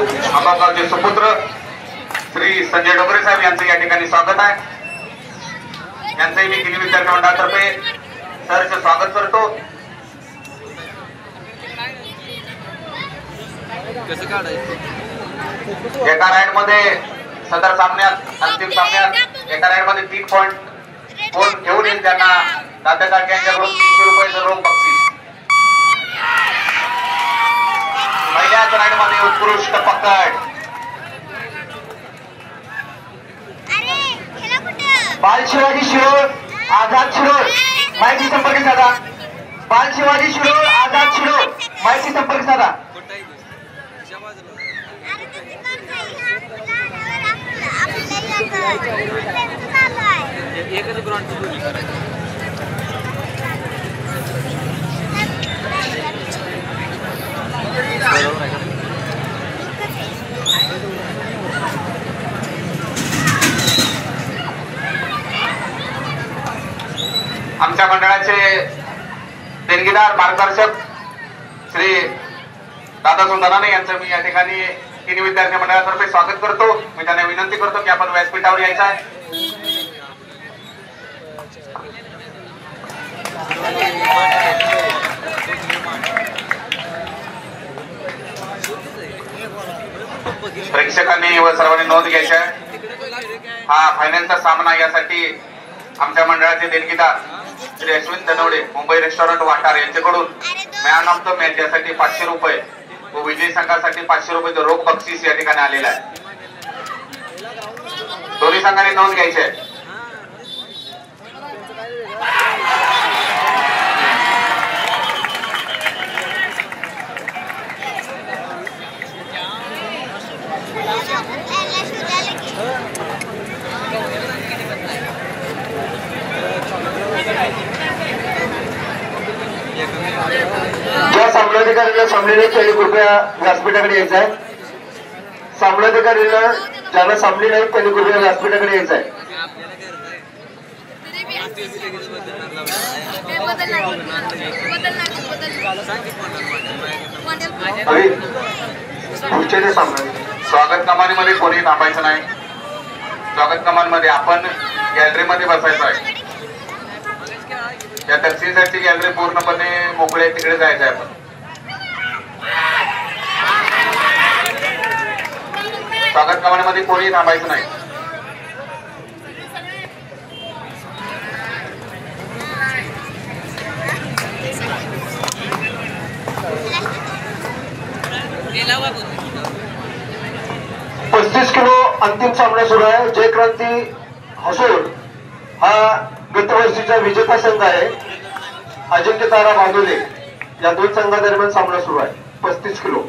आंबागावचे सुपुत्र श्री संजय डोंगरे साहेब यांचं या ठिकाणी स्वागत आहे. यांचंही मी किनी विद्यार्थी मंडळातर्फे सहर्ष स्वागत करतो. एका राईड मध्ये सदर सामन्यात अंतिम सामन्यात एका राईड मध्ये 3 पॉइंट कोण घेऊन येईल त्यांना दादा काके यांच्याकडून 300 रुपयाचं रोख बक्षीस. पहिल्याच राईड मध्ये उत्कृष्ट पकड बाल शिवाजी शिरोळ आझाद शिरोळ माहिती संपर्क साधा. बाल शिवाजी शिरोळ आझाद शिरोळ माहिती संपर्क साधा. आमच्या मंडळाचे देणगीदार मार्गदर्शक श्री दादा सुंदराने यांचं मी या ठिकाणी किनी विद्यार्थी मंडळातर्फे स्वागत करतो. मी त्यांना विनंती करतो की आपण व्यासपीठावर यायचं आहे. प्रेक्षकांनी व सर्वांनी नोंद घ्यायची आहे. हा फायनलचा सामना यासाठी आमच्या मंडळाचे देणगीदार श्री अश्विन धनवडे मुंबई रेस्टॉरंट वाटार यांच्याकडून मॅन ऑफ द मॅच यासाठी 500 रुपये व विजयी संघासाठी 500 रुपये रोख बक्षीस या ठिकाणी आलेलं आहे. दोन्ही संघाने नोंद घ्यायची आहे. ज्या सामनाधिकाऱ्यांना सामने त्यांनी कृपया व्यासपीठाकडे यायचं आहे. सामनाधिकाऱ्यांना ज्यांना सामने नाहीत त्यांनी कृपया व्यासपीठाकडे यायचं आहे. पुढचे सामने स्वागत कमानीमध्ये कोणी थांबायचं नाही. स्वागत कमानमध्ये आपण गॅलरीमध्ये बसायचं आहे. या दक्षिणेची गॅलरी पूर्णपणे मोकळे तिकडे जायचं आहे. आपण स्वागत कमानीमध्ये कोणी थांबायचं नाही. पस्तीस किलो अंतिम सामना सुरू आहे. जय क्रांती हसूर हा गत वर्षीचा विजेता संघ आहे. अजिंक्य तारा बांदोले या दोन संघादरम्यान सामना सुरू आहे. 35 किलो.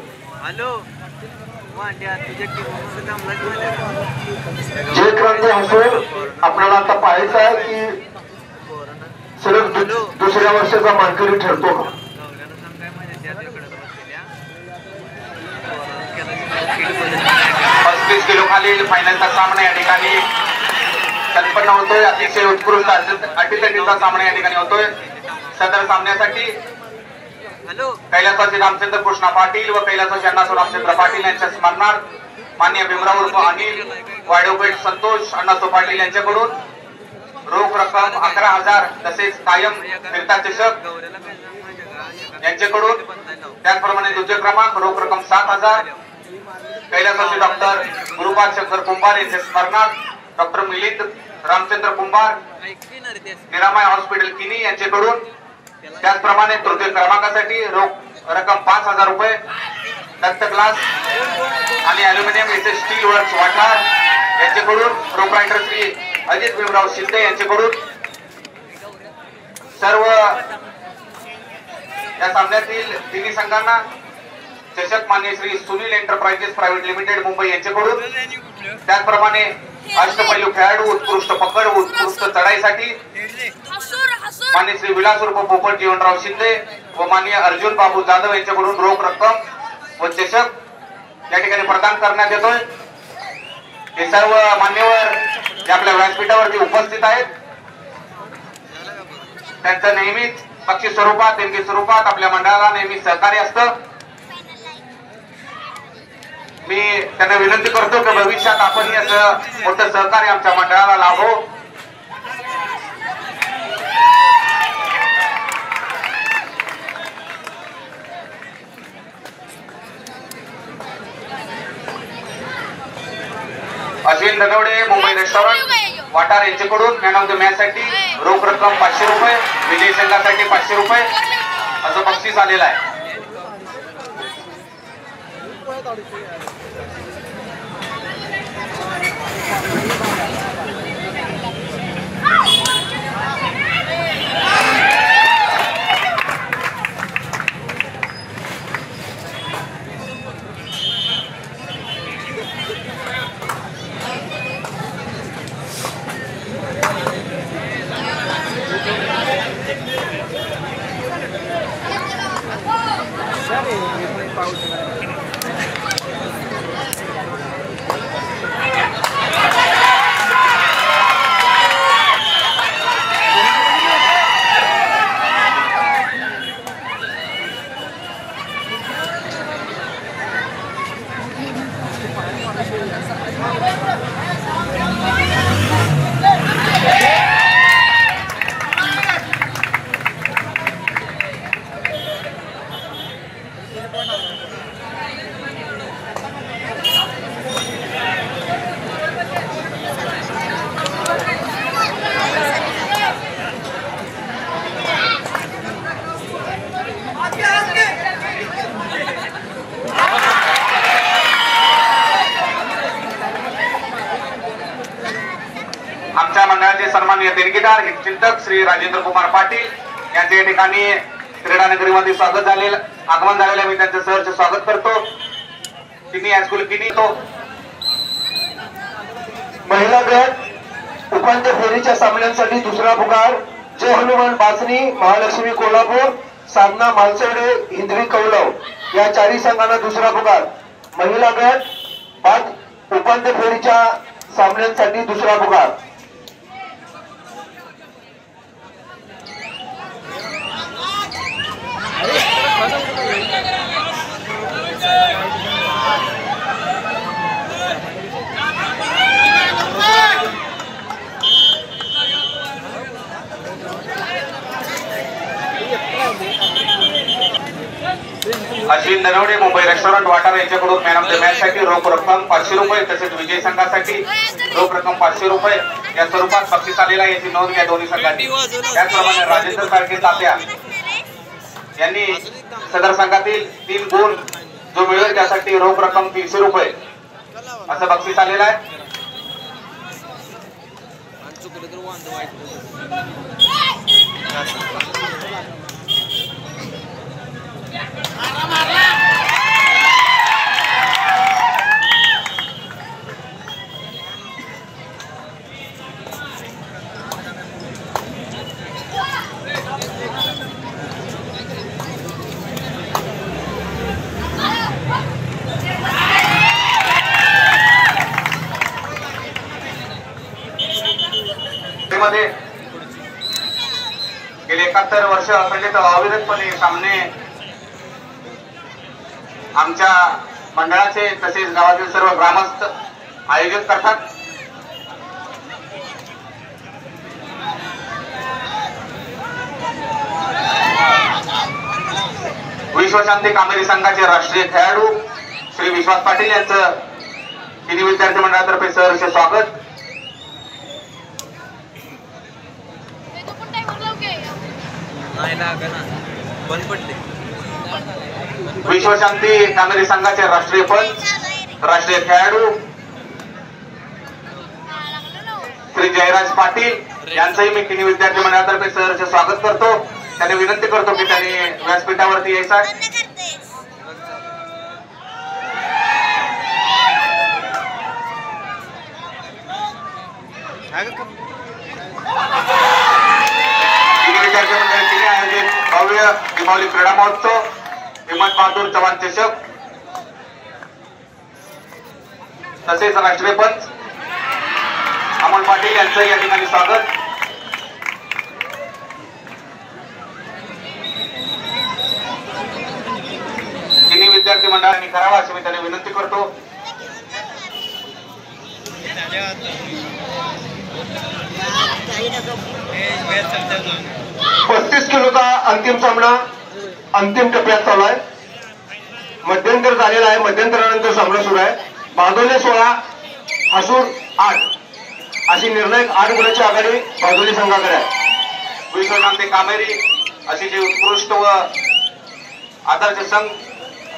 जय क्रांती हसूर आपल्याला आता पाहायचं आहे की सलग दुसऱ्या वर्षाचा मानकरी ठरतो का. 35 किलो खालील फायनलचा सामना या ठिकाणी संपन्न होतोय. अतिशय उत्कृष्ट अटीतटीचा सामना या ठिकाणी होतोय. सदर सामन्यासाठी कैलासवासी रामचंद्र कृष्णा पाटील व कैलासवासी अण्णासो रामचंद्र पाटील यांच्या स्मरणार्थ माननीय भीमराव उर्फ अनिल वाडोपेठ संतोष अण्णासो पाटील यांच्याकडून रोख रक्कम 11,000 तसेच कायम फिरता चषक यांच्याकडून. त्याचप्रमाणे द्वितीय क्रमांक रोख रक्कम 7,000 कैलासवासी डॉक्टर गुरुपाद शंकर कुंभार यांच्या स्मरणार्थ डॉक्टर मिलिंद रामचंद्र कुंभार निरामय हॉस्पिटल किनी यांच्याकडून. त्याचप्रमाणे तृतीय क्रमांकासाठी रोख रक्कम 5,000 रुपये दत्त ग्लास आणि अल्युमिनियम येथे स्टील वर्क्स वाटार यांच्याकडून. प्रोप्रायटर श्री अजित भीमराव शिंदे यांच्याकडून. सर्व या सामन्यातील तिन्ही संघांना चषक मान्य Shri Sunil enterprises private limited Mumbai यांच्याकडून. त्याचप्रमाणे अष्टपैलू खेळाडू उत्कृष्ट पकड उत्कृष्ट चढाईसाठी मान्य श्री विलास उर्फ पोपट जीवनराव शिंदे व मान्य अर्जुन बाबू जाधव यांच्याकडून रोख रक्कम व चषक या ठिकाणी प्रदान करण्यात येतोय. हे सर्व मान्यवर जे आपल्या व्यासपीठावरती उपस्थित आहेत त्यांचं नेहमीच बक्षीस स्वरूपात देणगी स्वरूपात आपल्या मंडळाला नेहमी सहकार्य असतं. मी त्यांना विनंती करतो की भविष्यात आपण याचं मोठं सहकार्य आमच्या मंडळाला लाभो. अश्विन धनवडे मुंबई रेस्टॉरंट वाटार यांच्याकडून मॅन ऑफ द मॅच साठी रोख रक्कम 500 रुपये, विजय संघासाठी 500 रुपये असं बक्षीस आलेलं आहे. आमच्या मंडळाचे सन्माननीय देणगीदार चिंतक श्री राजेंद्र कुमार पाटील यांच्या ठिकाणी क्रीडा नगरीमध्ये आगमन झालेले मी त्यांचं सहर्ष स्वागत करतो. किनी हायस्कूल किनी तो महिला गट उपांत्य फेरीच्या सामन्यांसाठी दुसरा पुकार जय हनुमान बाचणी महालक्ष्मी कोल्हापूर, साधना मालसेडे हिंद्री कौलव या चारही संघांना दुसरा पुकार. महिला गट बाद उपांत्य फेरीच्या सामन्यांसाठी दुसरा पुकार. अश्विन धनवडे मुंबई रेस्टॉरंट वाटार यांच्याकडून मॅन ऑफ द मॅच साठी रोख रक्कम 500 रुपये तसेच विजय संघासाठी रोख रक्कम 500 रुपये या स्वरूपात बक्षीस आलेला आहे, याची नोंद घ्या दोन्ही संघांनी. त्याचप्रमाणे राजेंद्र सारखे तात्या यांनी सदर संघातील 3 गुण जो मिळेल त्यासाठी रोख रक्कम 300 रुपये असं बक्षीस आलेलं आहे. मध्ये गेले 71 वर्ष अखंडित अविरतपणे सामने आमच्या मंडळाचे तसेच गावातील सर्व ग्रामस्थ आयोजित करतात. विश्वशांती कामेरी संघाचे राष्ट्रीय खेळाडू श्री विश्वास पाटील यांचं किनी विद्यार्थी मंडळातर्फे सहर्ष स्वागत. विश्वशांती कामेरी संघाचे राष्ट्रीय पंच राष्ट्रीय खेळाडू श्री जयराज पाटील यांचंही मी किनी विद्यार्थी मंडळातर्फे सहर्ष स्वागत करतो. त्यांनी विनंती करतो की त्यांनी व्यासपीठावरती यायचा. विद्यार्थी मंडळाने आयोजित भव्य दीपावली क्रीडा महोत्सव हिम्मत बहादूर चव्हाण चषक तसेच राष्ट्रीय पंच अमोल पाटील यांचं या ठिकाणी स्वागत. किनी विद्यार्थी मंडळाने करावा अशी मी त्यांना विनंती करतो. 35 किलोचा अंतिम सामना अंतिम टप्प्यात चालू आहे. मध्यंतर झालेला आहे. मध्यंतरानंतर सामना सुरू आहे. बादोले 16 हसूर 8 अशी निर्णायक 8 गुणाची आघाडी बादोले संघाकडे आहे. विश्वनाथ कामेरी अशी जी उत्कृष्ट व आदर्श संघ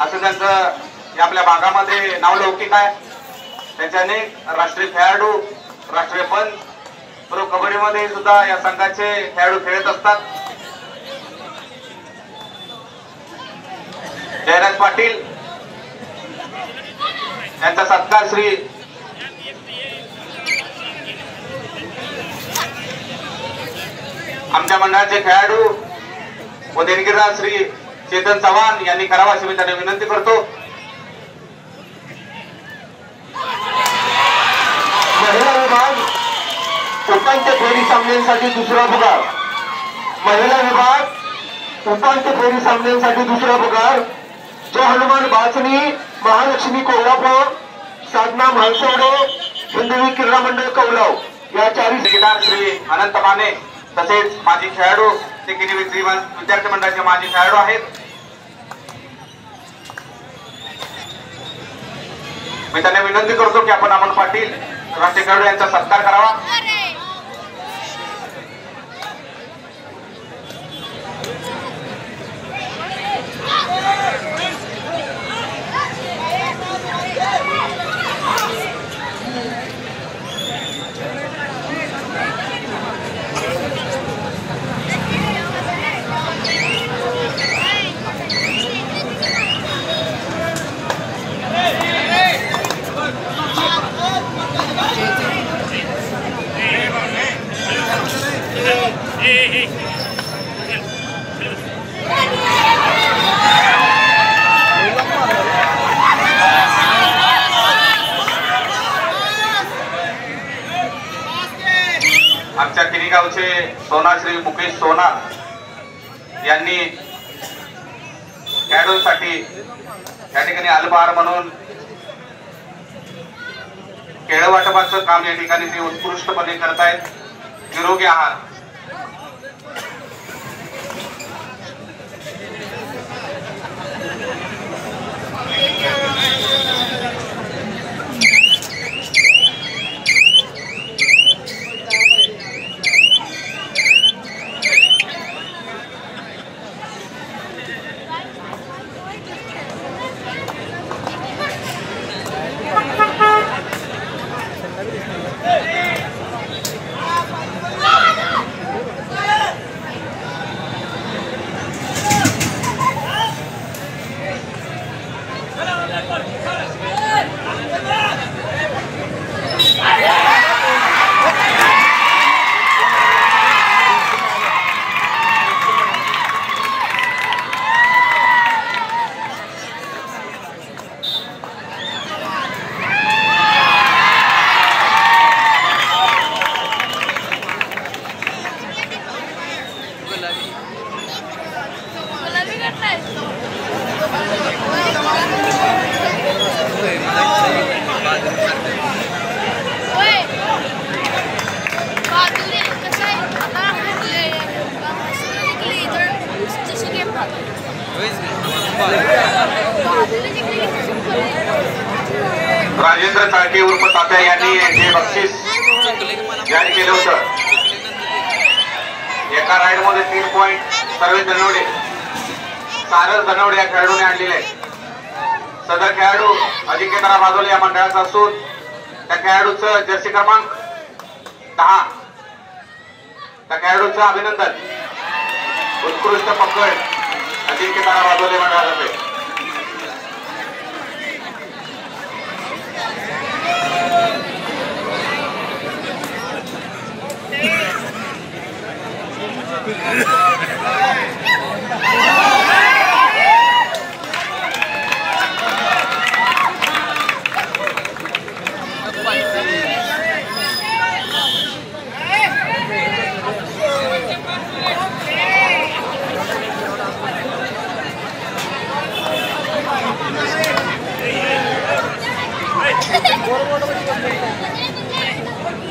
असं त्यांचं आपल्या भागामध्ये नावलौकिक आहे. त्यांचे अनेक राष्ट्रीय खेळाडू, राष्ट्रीय पंच, प्रो कबड्डीमध्ये सुद्धा या संघाचे खेळाडू खेळत असतात. जयराज पाटील यांचा सत्कार श्री आमच्या मंडळाचे खेळाडू व देणगीदार श्री चेतन चव्हाण यांनी करावा अशी मी त्यांना विनंती करतो. महिला विभाग उपांत्य फेरी सामन्यांसाठी दुसरा पुकार. महिला विभाग उपांत्य फेरी सामन्यांसाठी दुसरा पुकार. जय हनुमान बाचणी, महालक्ष्मी कोल्हापूर, साधना म्हाळसवडे, हिंदवी क्रीडा मंडळ कौलाव या 4 देणगीदार श्री अनंत माने तसेच माजी खेळाडू ते विद्यार्थी मंडळाचे माजी खेळाडू आहेत. मी त्यांना विनंती करतो की आपण अमोल पाटील राष्ट्रीय खेळाडू यांचा सत्कार करावा. आमच्या किनीगावचे सोनाश्री मुकेश सोनार यांनी खेळाडूंसाठी या ठिकाणी अल्पहार म्हणून केळं वाटपाचं काम या ठिकाणी ते उत्कृष्टपणे करतायत. निरोगी आहार राजेंद्र चाळके उर्फ तात्या यांनी हे बक्षीस जाहीर केलं होतं. एका राईड मध्ये 3 पॉइंट सर्वे धनवडे, सारस धनवडे या खेळाडूने आणलेले आहेत. सदर खेळाडू अजिंक्यतारा बादोले या मंडळाचा असून त्या खेळाडूचं जर्सी क्रमांक 10. त्या खेळाडूचं अभिनंदन. उत्कृष्ट पकड अजिंक्यतारा बादोले मंडळातर्फे.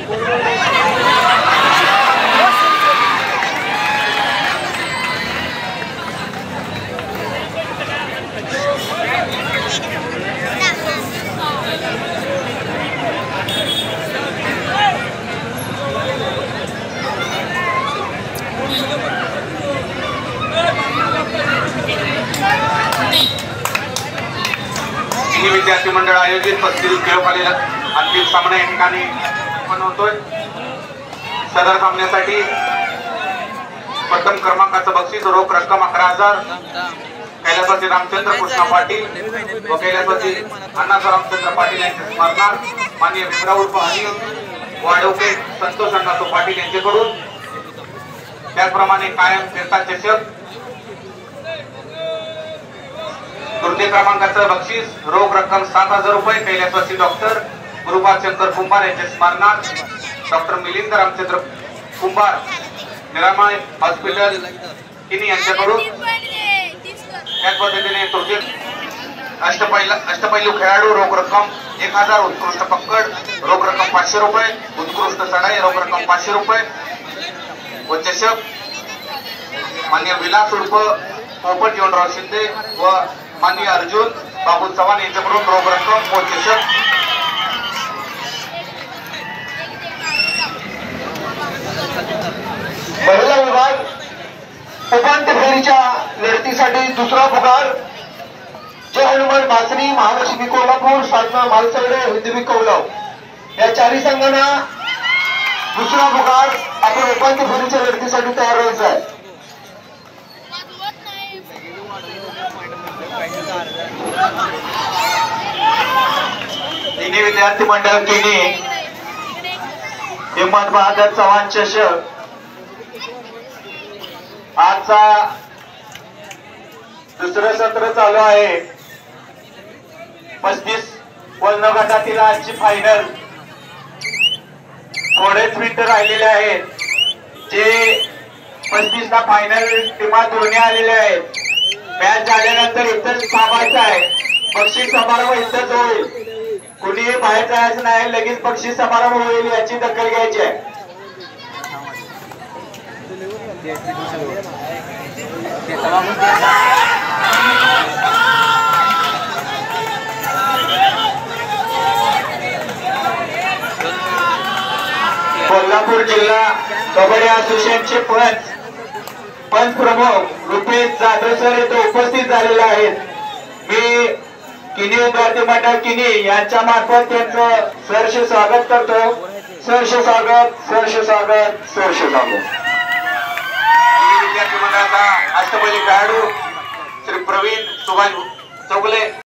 तिन्ही विद्यार्थी मंडळ आयोजित 35 किलो खालील अंतिम सामना या ठिकाणी पण होतोय। सदर सामन्यासाठी प्रथम क्रमांकाचं बक्षीस रोख रक्कम 11,000 कैलासवासी रामचंद्र कृष्ण पाटील व कैलासवासी अण्णासाहेब रामचंद्र पाटील यांच्या स्मरणार्थ माननीय भीमराव उर्फ हनी वाढवके संतोष अण्णासो पाटील यांच्याकडून, त्याचप्रमाणे कायम फिरता चषक तृतीय क्रमांकाचं बक्षीस रोख रक्कम 7,000 रुपये कैलासवासी डॉक्टर गुरुपाल शंकर कुंभार यांच्या स्मरणार्थ डॉक्टर मिलिंद रामचंद्र कुंभार निरामय हॉस्पिटल किनी यांच्याकडून, त्याच पद्धतीने तृतीय अष्टपैलू खेळाडू रोख रक्कम 1,000, उत्कृष्ट पकड रोख रक्कम 500 रुपये, उत्कृष्ट चढाई रोख रक्कम 500 रुपये व चषक मान्य विलास उर्फ पोपट जीवनराव शिंदे व माननीय अर्जुन बाबू चव्हाण यांच्याकडून रोख रक्कम व चषक। महिला विभाग उपांत्य फेरीच्या लढतीसाठी दुसरा पुकार जय हनुमान भासरी, महालक्ष्मी कोल्हापूर, साधना मालसगडे, हिंदवी कौलाव या चारही संघांना दुसरा पुकार आपण उपांत्य फेरीच्या लढतीसाठी तयार व्हायचं आहे। तिन्ही विद्यार्थी मंडळ तिन्ही हिम्मत बहादर चव्हाण चषक आजचा दुसरं सत्र चालू आहे। 35 वजन गटातील आजची फायनल थोडेच मिनिटं राहिलेले आहेत। जे 35 ला फायनल टीमा दोन्ही आलेल्या आहेत। मॅच झाल्यानंतर इथंच थांबायचं आहे, बक्षीस समारंभ इथंच होईल, कुणीही बाहेर जायचं नाही, लगेच बक्षीस समारंभ होईल याची दखल घ्यायची आहे। कोल्हापूर जिल्हा कबड्डी असोसिएशनचे पंच प्रमुख रुपेश जाधव सर येथे उपस्थित झालेले आहेत। मी किनी विद्यार्थी मंडळ किनी यांच्या मार्फत त्यांचं सहर्ष स्वागत करतो। सहर्ष स्वागत, सहर्ष स्वागत, सहर्ष स्वागत। विद्यार्थी मंडळाचा अष्टपैलू खेळाडू श्री प्रवीण सुभाष चौगले